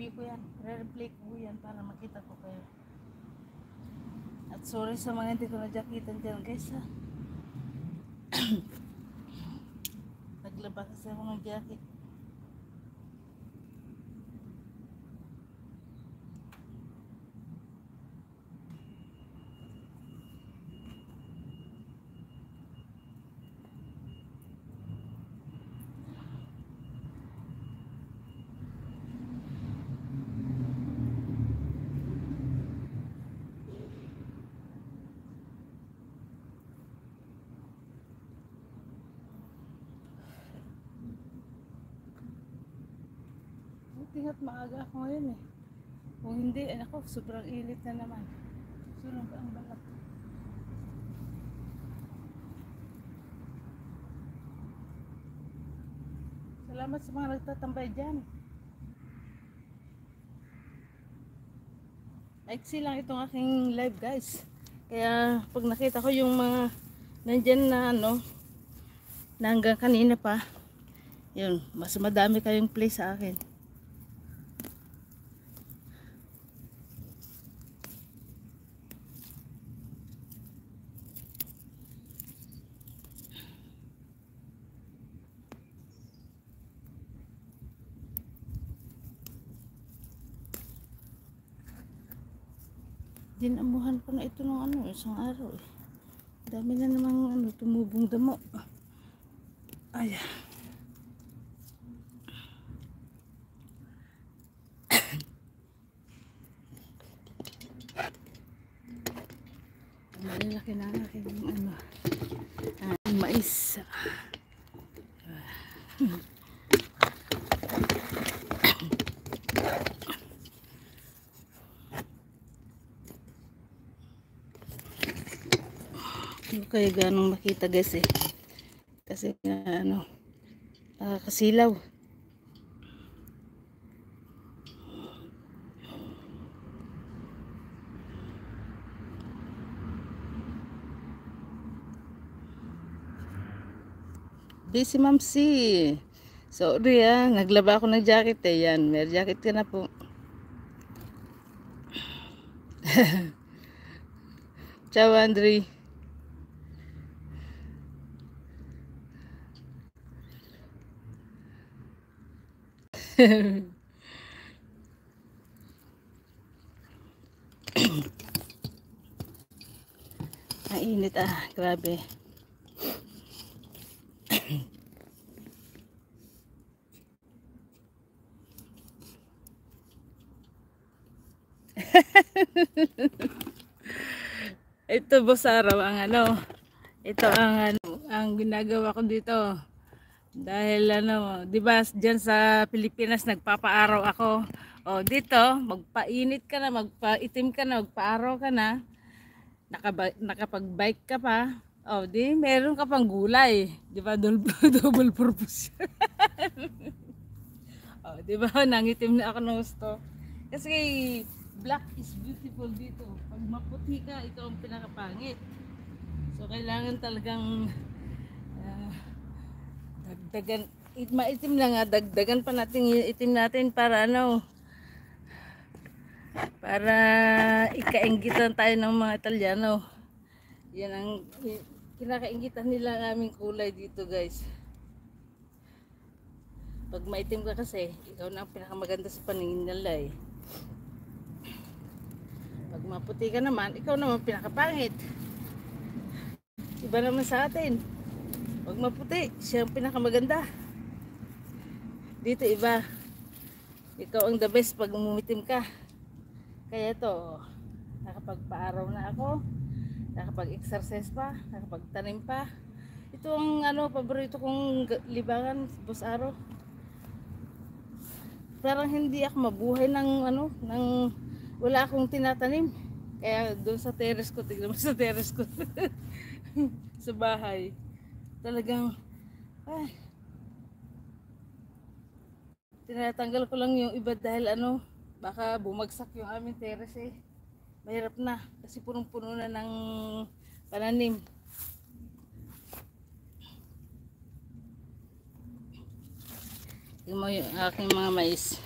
i-review ko yan. Re-replay ko yan para makita ko kayo. At sorry sa mga hindi ko na-jacketan dyan guys ha. Naglaba kasi ako ng jacket. Tingat maaga ako ngayon eh. Kung hindi, ako, sobrang ilit na naman. Sunog ang balat. Salamat sa mga nagtatambay dyan. Aiksi lang itong aking live guys. Kaya pag nakita ko yung mga nandyan na ano, na hanggang kanina pa, yun, mas madami kayong play sa akin. Dinamuhan ko na ito ng ano, isang araw eh. Dami na namang ano, tumubong damo. Ay. Malalaki na aking ano, mais. Hindi kayo ganong makita guys eh. Kasi ano, kasilaw. Busy Ma'am C. Sorry naglaba ako ng jacket eh. Yan, may jacket ka na po. Ciao Andre. Ang init grabe. Ito boss araw ang ano. Ito ang ano, ang ginagawa ko dito. Dahil ano, 'di ba diyan sa Pilipinas nagpapaaraw ako. O dito, magpainit ka na, magpaitim ka na, magpaaraw ka na. Nakapag-bike ka pa. O di meron ka pang gulay, 'di ba? Double purpose. O di ba nangitim na ako ng gusto. Kasi black is beautiful dito. Pag maputi ka, ikaw ang pinakapangit. So kailangan talagang dagdagan, maitim na nga, dagdagan pa natin yung itim natin para ano, para ikainggitan tayo ng mga Italyano. Yan ang kinakainggitan nila ang aming kulay dito guys. Pag maitim ka kasi, ikaw na ang pinakamaganda sa paningin nila eh. Pag maputi ka naman, ikaw naman pinakapangit. Iba naman sa atin. Pag maputi, siya ang pinakamaganda. Dito iba. Ikaw ang the best pag umitim ka. Kaya to, nakapagpaaraw na ako, nakapag-exercise pa, nakapagtanim pa. Ito ang ano, paborito kong libangan, boss araw. Parang hindi ako mabuhay ng ano, ng wala akong tinatanim. Kaya doon sa terrace ko, tignan mo sa terrace ko. Sa bahay. Talagang tinatanggal ko lang yung iba dahil ano, baka bumagsak yung aming terrace eh. Mahirap na kasi punong-puno na ng pananim. Tingnan mo yung aking mga mais.